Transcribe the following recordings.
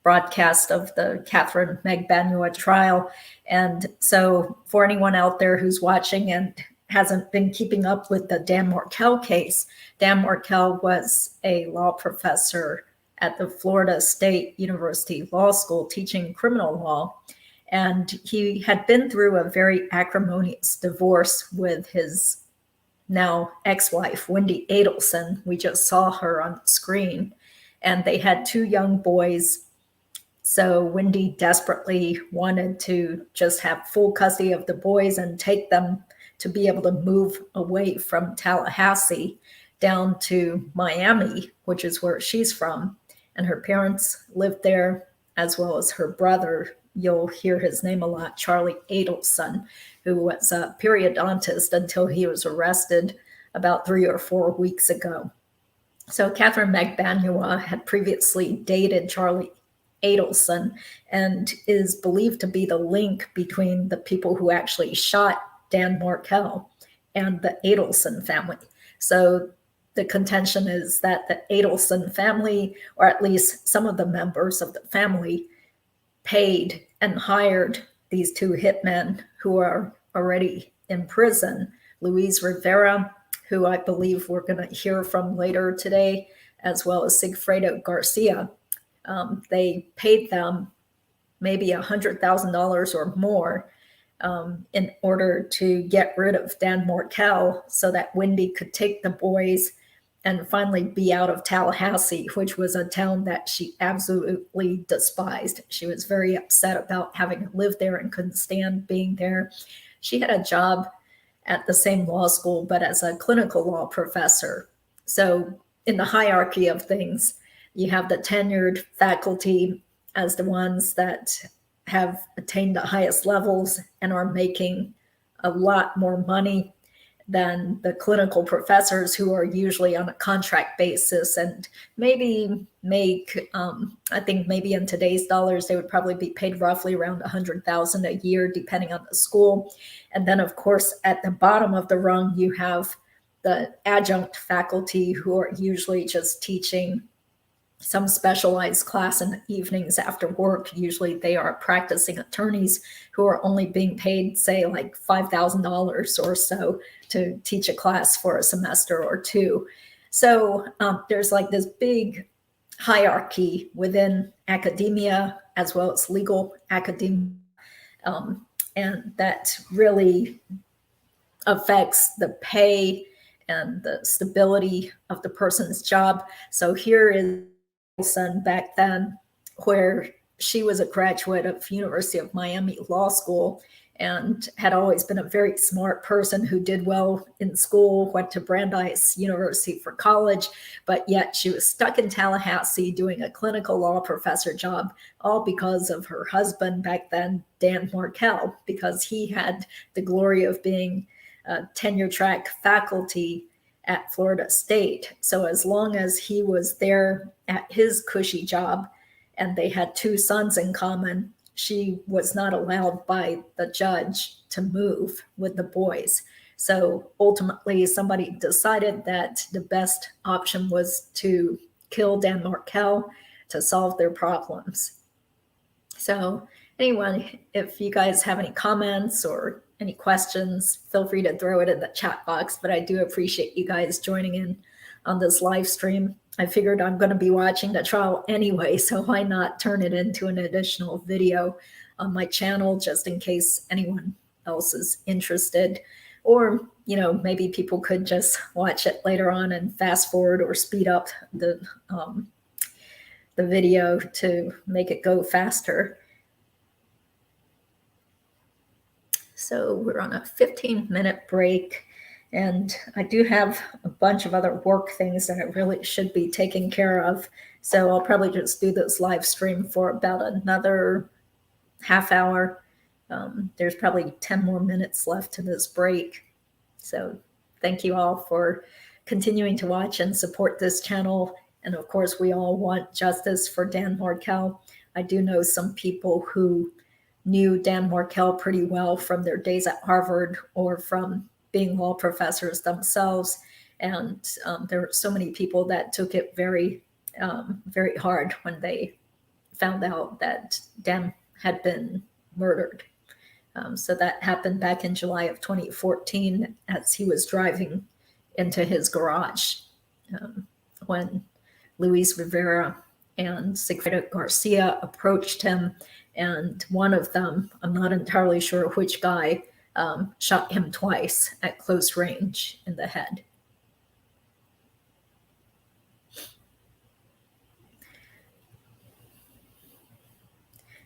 broadcast of the Katherine Magbanua trial. And so for anyone out there who's watching and hasn't been keeping up with the Dan Markel case, Dan Markel was a law professor at the Florida State University Law School teaching criminal law. And he had been through a very acrimonious divorce with his now ex-wife, Wendy Adelson. We just saw her on the screen. And they had 2 young boys. So Wendy desperately wanted to just have full custody of the boys and take them to be able to move away from Tallahassee down to Miami, which is where she's from. And her parents lived there, as well as her brother. You'll hear his name a lot, Charlie Adelson, who was a periodontist until he was arrested about 3 or 4 weeks ago. So Katherine Magbanua had previously dated Charlie Adelson and is believed to be the link between the people who actually shot Dan Markel and the Adelson family. So the contention is that the Adelson family, or at least some of the members of the family, paid and hired these 2 hitmen who are already in prison. Luis Rivera, who I believe we're going to hear from later today, as well as Sigfredo Garcia. They paid them maybe $100,000 or more in order to get rid of Dan Markel so that Wendy could take the boys and finally be out of Tallahassee, which was a town that she absolutely despised. She was very upset about having to live there and couldn't stand being there. She had a job at the same law school, but as a clinical law professor. So in the hierarchy of things, you have the tenured faculty as the ones that have attained the highest levels and are making a lot more money than the clinical professors, who are usually on a contract basis and maybe make, I think maybe in today's dollars, they would probably be paid roughly around $100,000 a year, depending on the school. And then, of course, at the bottom of the rung, you have the adjunct faculty, who are usually just teaching some specialized class in the evenings after work. Usually they are practicing attorneys who are only being paid, say, like $5,000 or so to teach a class for a semester or 2. So there's like this big hierarchy within academia as well as legal academia. And that really affects the pay and the stability of the person's job. So here is Son back then, where she was a graduate of University of Miami Law School and had always been a very smart person who did well in school, went to Brandeis University for college, but yet she was stuck in Tallahassee doing a clinical law professor job, all because of her husband back then, Dan Markel, because he had the glory of being a tenure track faculty at Florida State. So as long as he was there at his cushy job and they had 2 sons in common, she was not allowed by the judge to move with the boys. So ultimately, somebody decided that the best option was to kill Dan Markel to solve their problems. So anyway, if you guys have any comments or any questions, feel free to throw it in the chat box, but I do appreciate you guys joining in on this live stream. I figured I'm going to be watching the trial anyway, so why not turn it into an additional video on my channel, just in case anyone else is interested. Or, maybe people could just watch it later on and fast forward or speed up the video to make it go faster. So we're on a 15-minute break, and I do have a bunch of other work things that I really should be taking care of. So I'll probably just do this live stream for about another half hour. There's probably 10 more minutes left to this break. So thank you all for continuing to watch and support this channel. And of course, we all want justice for Dan Markel. I do know some people who knew Dan Markel pretty well from their days at Harvard or from being law professors themselves. And there were so many people that took it very, very hard when they found out that Dan had been murdered. So that happened back in July of 2014 as he was driving into his garage when Luis Rivera and Sigfrido Garcia approached him, and one of them, I'm not entirely sure which guy, shot him twice at close range in the head.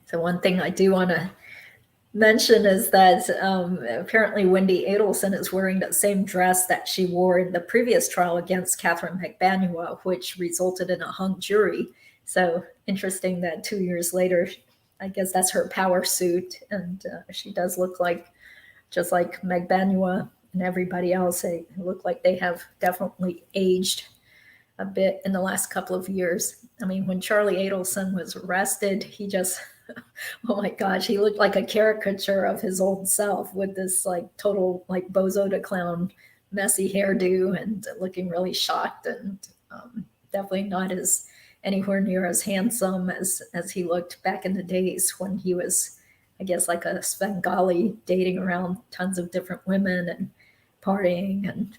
So one thing I do want to mention is that apparently Wendy Adelson is wearing the same dress that she wore in the previous trial against Katherine Magbanua, which resulted in a hung jury. So interesting that 2 years later, I guess that's her power suit, and she does look like, just like Magbanua and everybody else, they look like they have definitely aged a bit in the last couple of years. I mean, when Charlie Adelson was arrested, he just, oh my gosh, he looked like a caricature of his old self with this like total like bozo the clown messy hairdo and looking really shocked, and definitely not as anywhere near as handsome as he looked back in the days when he was, I guess, like a Svengali dating around tons of different women and partying. And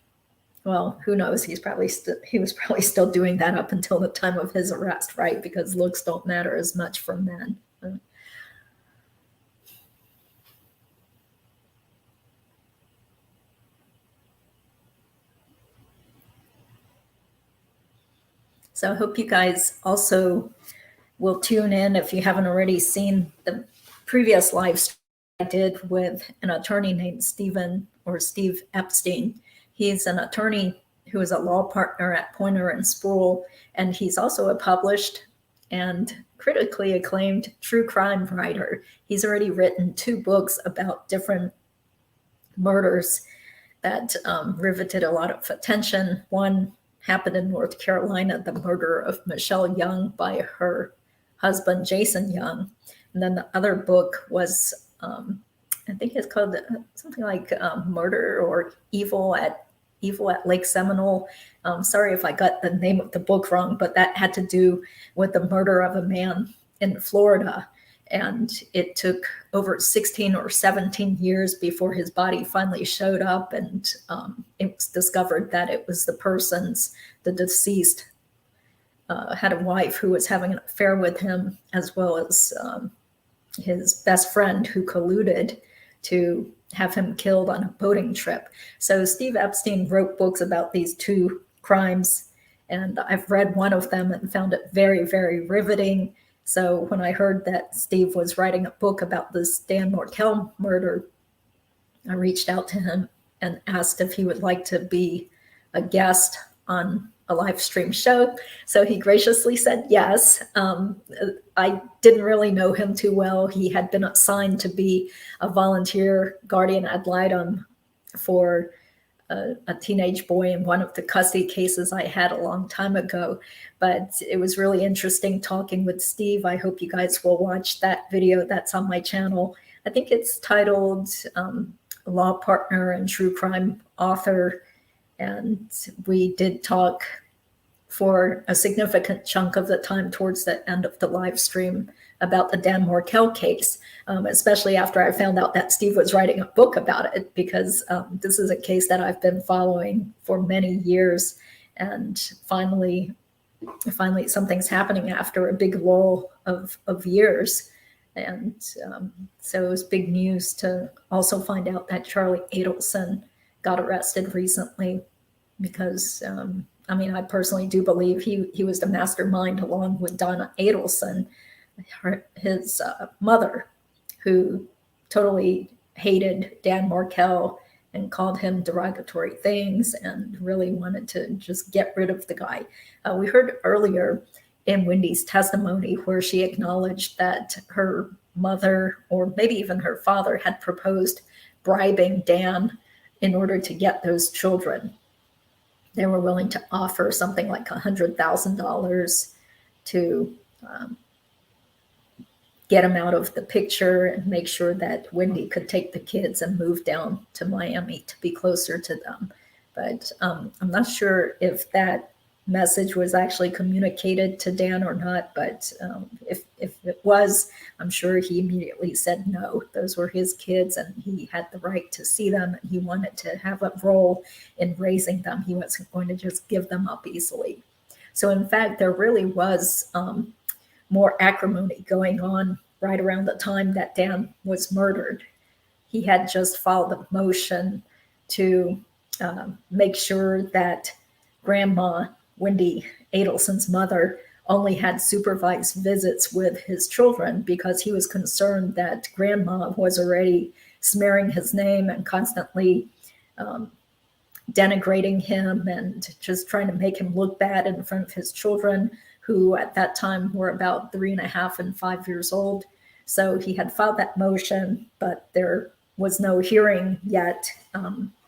well, who knows? He was probably still doing that up until the time of his arrest, right? Because looks don't matter as much for men. So I hope you guys also will tune in if you haven't already seen the previous live stream I did with an attorney named Steve Epstein. He's an attorney who is a law partner at Poynter and Sproul, and he's also a published and critically acclaimed true crime writer. He's already written 2 books about different murders that riveted a lot of attention. One happened in North Carolina, the murder of Michelle Young by her husband, Jason Young. And then the other book was, I think it's called something like Murder or Evil at Lake Seminole. Sorry if I got the name of the book wrong, but that had to do with the murder of a man in Florida. And it took over 16 or 17 years before his body finally showed up. And it was discovered that it was the deceased had a wife who was having an affair with him, as well as his best friend who colluded to have him killed on a boating trip. So Steve Epstein wrote books about these 2 crimes, and I've read one of them and found it very, very riveting. So when I heard that Steve was writing a book about this Dan Markel murder, I reached out to him and asked if he would like to be a guest on a live stream show. So he graciously said yes. I didn't really know him too well. He had been assigned to be a volunteer guardian ad litem for a teenage boy in one of the custody cases I had a long time ago. But it was really interesting talking with Steve. I hope you guys will watch that video that's on my channel. I think it's titled Law Partner and True Crime Author. And we did talk for a significant chunk of the time towards the end of the live stream about the Dan Markel case, especially after I found out that Steve was writing a book about it, because this is a case that I've been following for many years. And finally something's happening after a big lull of years. And so it was big news to also find out that Charlie Adelson got arrested recently, because I personally do believe he was the mastermind, along with Donna Adelson, his mother, who totally hated Dan Markel and called him derogatory things and really wanted to just get rid of the guy. We heard earlier in Wendy's testimony where she acknowledged that her mother, or maybe even her father, had proposed bribing Dan in order to get those children. They were willing to offer something like $100,000 to get him out of the picture and make sure that Wendy could take the kids and move down to Miami to be closer to them. But I'm not sure if that message was actually communicated to Dan or not. But If it was, I'm sure he immediately said no. Those were his kids, and he had the right to see them, and he wanted to have a role in raising them. He wasn't going to just give them up easily. So, in fact, there really was more acrimony going on right around the time that Dan was murdered. He had just filed a motion to make sure that Grandma Wendy Adelson's mother only had supervised visits with his children because he was concerned that Grandma was already smearing his name and constantly denigrating him and just trying to make him look bad in front of his children, who at that time were about 3.5 and 5 years old. So he had filed that motion, but there was no hearing yet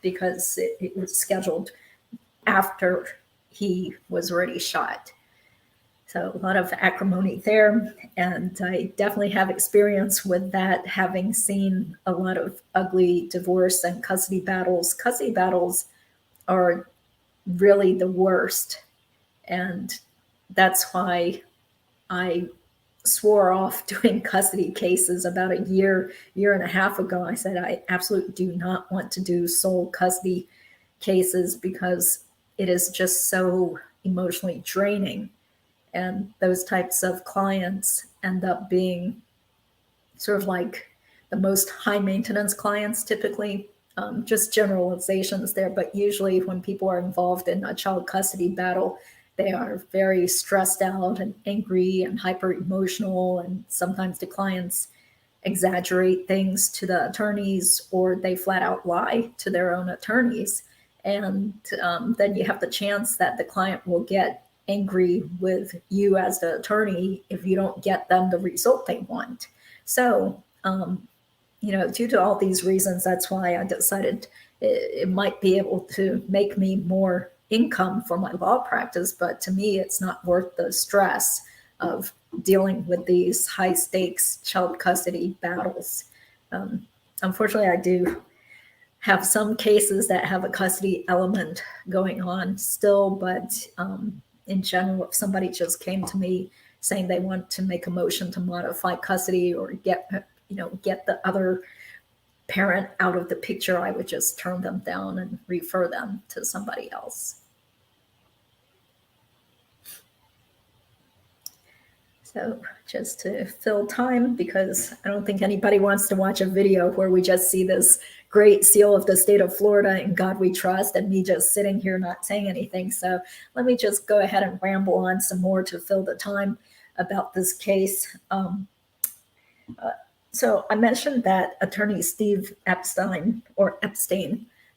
because it was scheduled after he was already shot. So a lot of acrimony there. And I definitely have experience with that, having seen a lot of ugly divorce and custody battles. Custody battles are really the worst. And that's why I swore off doing custody cases about a year and a half ago. I said, I absolutely do not want to do sole custody cases because it is just so emotionally draining. And those types of clients end up being sort of like the most high maintenance clients typically. Just generalizations there, but usually when people are involved in a child custody battle, they are very stressed out and angry and hyper emotional, and sometimes the clients exaggerate things to the attorneys, or they flat out lie to their own attorneys. And then you have the chance that the client will get angry with you as the attorney if you don't get them the result they want. So, due to all these reasons, that's why I decided it might be able to make me more income for my law practice, but to me, it's not worth the stress of dealing with these high stakes child custody battles. Unfortunately, I do have some cases that have a custody element going on still, but in general, if somebody just came to me saying they want to make a motion to modify custody or get the other parent out of the picture, I would just turn them down and refer them to somebody else. So just to fill time, because I don't think anybody wants to watch a video where we just see this great seal of the state of Florida, "In God We Trust," and me just sitting here not saying anything. So let me just go ahead and ramble on some more to fill the time about this case. So I mentioned that attorney Steve Epstein,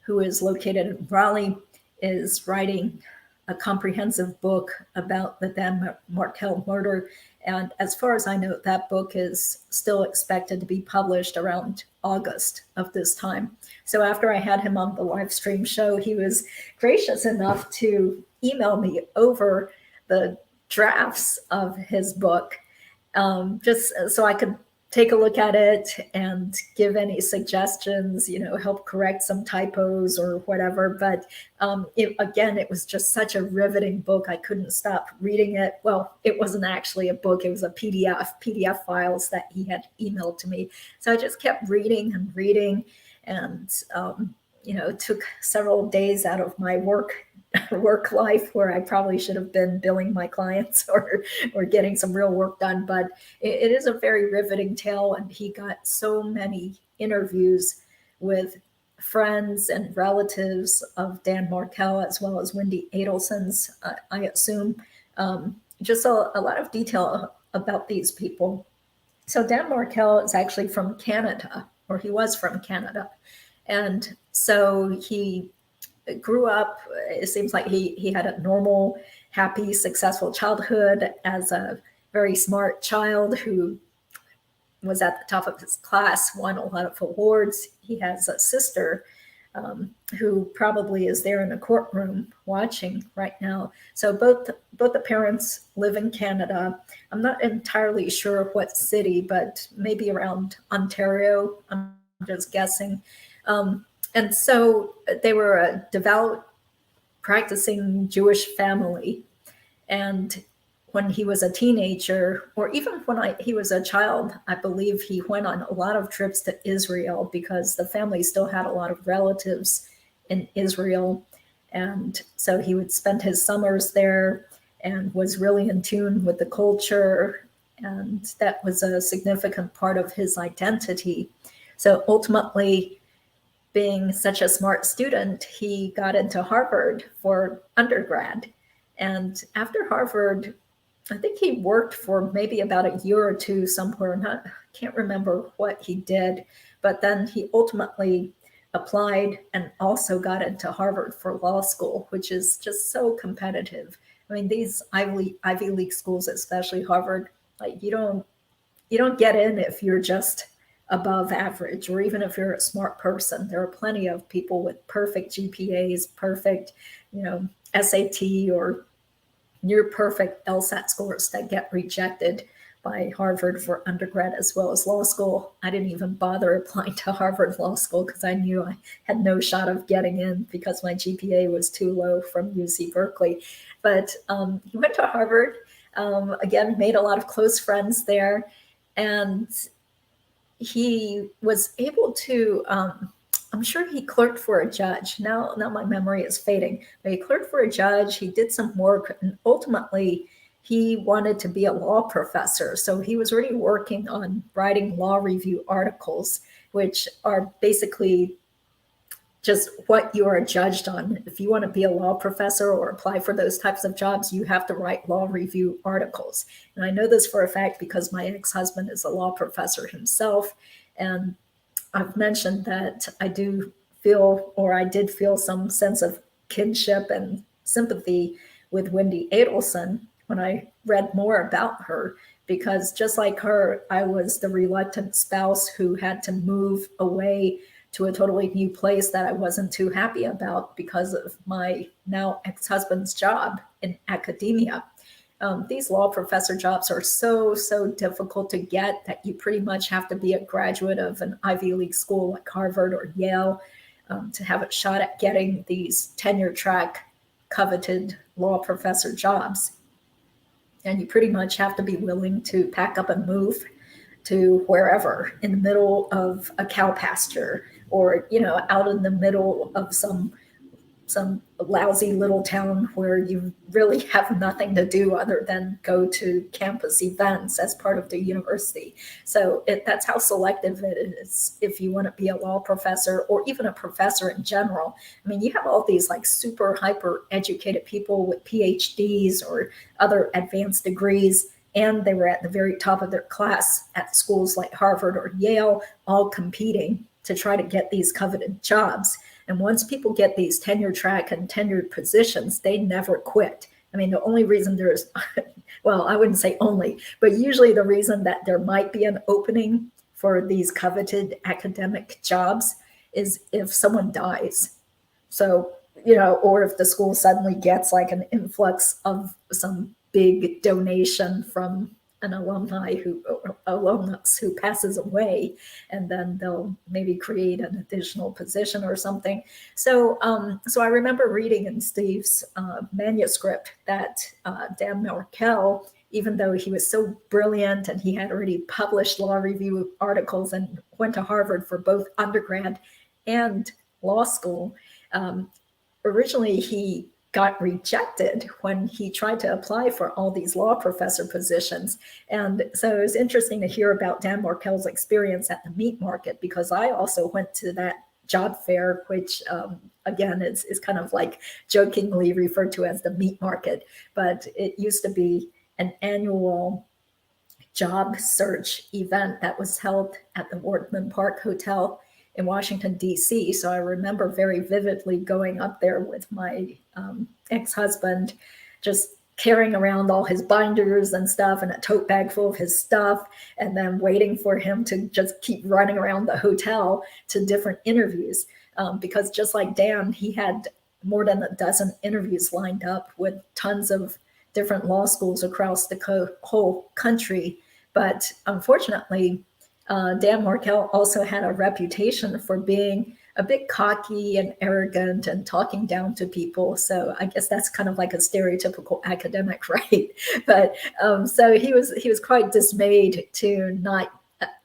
who is located in Raleigh, is writing a comprehensive book about the Dan Markel murder. And as far as I know, that book is still expected to be published around August of this time. So after I had him on the live stream show, he was gracious enough to email me over the drafts of his book, just so I could take a look at it and give any suggestions, help correct some typos or whatever. But it was just such a riveting book. I couldn't stop reading it. Well, it wasn't actually a book. It was a PDF files that he had emailed to me. So I just kept reading and reading, and it took several days out of my work life where I probably should have been billing my clients or getting some real work done. But it is a very riveting tale, and he got so many interviews with friends and relatives of Dan Markel, as well as Wendy Adelson's, I assume. Just a lot of detail about these people. So Dan Markel is actually from Canada, or he was from Canada. And so he grew up, it seems like he had a normal, happy, successful childhood as a very smart child who was at the top of his class, won a lot of awards. He has a sister who probably is there in a courtroom watching right now. So both the parents live in Canada. I'm not entirely sure what city, but maybe around Ontario, I'm just guessing. And so they were a devout, practicing Jewish family. And when he was a teenager, or even when he was a child, I believe he went on a lot of trips to Israel because the family still had a lot of relatives in Israel. And so he would spend his summers there and was really in tune with the culture. And that was a significant part of his identity. So ultimately, being such a smart student, he got into Harvard for undergrad. And after Harvard, I think he worked for maybe about a year or two somewhere. Can't remember what he did, but then he ultimately applied and also got into Harvard for law school, which is just so competitive. I mean, these Ivy League schools, especially Harvard, like you don't get in if you're just above average, or even if you're a smart person. There are plenty of people with perfect GPAs, perfect, SAT or near perfect LSAT scores that get rejected by Harvard for undergrad as well as law school. I didn't even bother applying to Harvard Law School because I knew I had no shot of getting in because my GPA was too low from UC Berkeley. But he went to Harvard, again, made a lot of close friends there. And he was able to, I'm sure he clerked for a judge. Now my memory is fading, but he clerked for a judge. He did some work, and ultimately he wanted to be a law professor. So he was already working on writing law review articles, which are basically just what you are judged on. If you want to be a law professor or apply for those types of jobs, you have to write law review articles. And I know this for a fact because my ex-husband is a law professor himself. And I've mentioned that I did feel some sense of kinship and sympathy with Wendy Adelson when I read more about her, because just like her, I was the reluctant spouse who had to move away to a totally new place that I wasn't too happy about because of my now ex-husband's job in academia. These law professor jobs are so difficult to get that you pretty much have to be a graduate of an Ivy League school like Harvard or Yale to have a shot at getting these tenure track coveted law professor jobs. And you pretty much have to be willing to pack up and move to wherever in the middle of a cow pasture, or out in the middle of some lousy little town where you really have nothing to do other than go to campus events as part of the university. So that's how selective it is if you want to be a law professor or even a professor in general. I mean, you have all these like super hyper educated people with PhDs or other advanced degrees, and they were at the very top of their class at schools like Harvard or Yale, all competing to try to get these coveted jobs. And once people get these tenure track and tenured positions, they never quit. I mean, the only reason there's, well, I wouldn't say only, but usually the reason that there might be an opening for these coveted academic jobs is if someone dies. So, or if the school suddenly gets like an influx of some big donation from an alumnus who passes away, and then they'll maybe create an additional position or something. So I remember reading in Steve's manuscript that Dan Markel, even though he was so brilliant and he had already published law review articles and went to Harvard for both undergrad and law school, originally he got rejected when he tried to apply for all these law professor positions. And so it was interesting to hear about Dan Markel's experience at the meat market, because I also went to that job fair, which again is kind of like jokingly referred to as the meat market, but it used to be an annual job search event that was held at the Wardman Park Hotel in Washington, D.C. So I remember very vividly going up there with my ex-husband, just carrying around all his binders and stuff and a tote bag full of his stuff, and then waiting for him to just keep running around the hotel to different interviews. Because just like Dan, he had more than a dozen interviews lined up with tons of different law schools across the whole country. But unfortunately, Dan Markel also had a reputation for being a bit cocky and arrogant and talking down to people. So I guess that's kind of like a stereotypical academic, right? But so he was quite dismayed to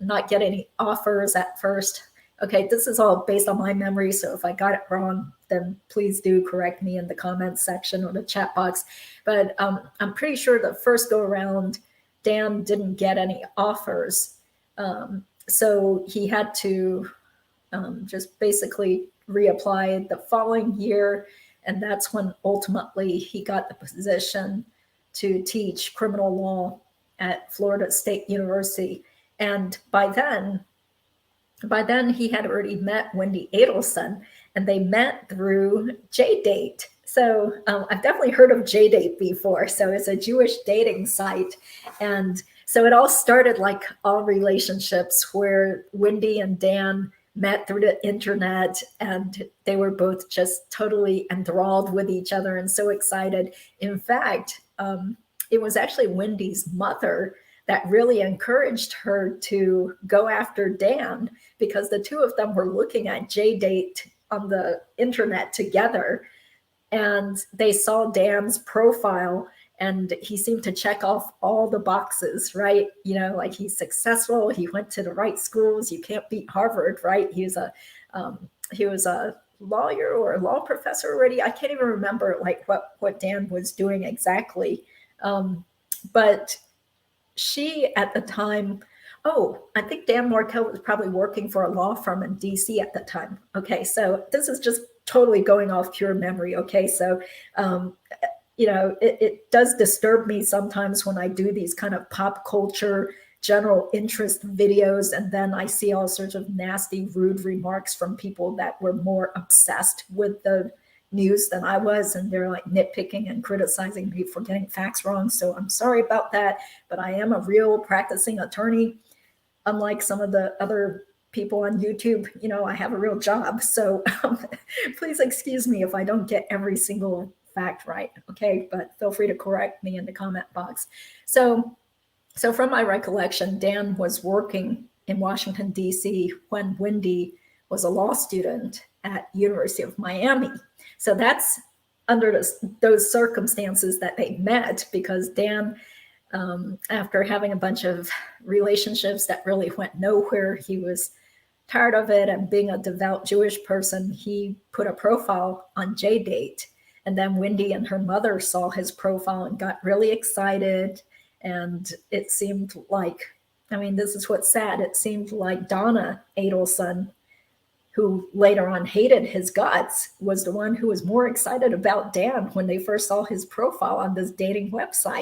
not get any offers at first. Okay, this is all based on my memory, so if I got it wrong, then please do correct me in the comments section or the chat box. But I'm pretty sure the first go around, Dan didn't get any offers. So he had to just basically reapply the following year. And that's when ultimately he got the position to teach criminal law at Florida State University. And by then he had already met Wendy Adelson, and they met through JDate. So I've definitely heard of JDate before. So it's a Jewish dating site. And so it all started like all relationships where Wendy and Dan met through the internet, and they were both just totally enthralled with each other and so excited. In fact, it was actually Wendy's mother that really encouraged her to go after Dan, because the two of them were looking at JDate on the internet together, and they saw Dan's profile, and he seemed to check off all the boxes, right? You know, like he's successful, he went to the right schools, you can't beat Harvard, right? He was a lawyer or a law professor already. I can't even remember like what Dan was doing exactly. But she at the time, I think Dan Markel was probably working for a law firm in DC at the time. Okay, so this is just totally going off pure memory. Okay, so you know, it does disturb me sometimes when I do these kind of pop culture general interest videos, and then I see all sorts of nasty, rude remarks from people that were more obsessed with the news than I was, and they're like nitpicking and criticizing me for getting facts wrong. So I'm sorry about that, but I am a real practicing attorney. Unlike some of the other people on YouTube, you know, I have a real job. So please excuse me if I don't get every single fact right, okay? But feel free to correct me in the comment box. So from my recollection, Dan was working in Washington, D.C. when Wendy was a law student at University of Miami. So that's under those circumstances that they met, because Dan, after having a bunch of relationships that really went nowhere, he was tired of it, and being a devout Jewish person, he put a profile on JDate. And then Wendy and her mother saw his profile and got really excited. And it seemed like, I mean, this is what's sad. It seemed like Donna Adelson, who later on hated his guts, was the one who was more excited about Dan when they first saw his profile on this dating website.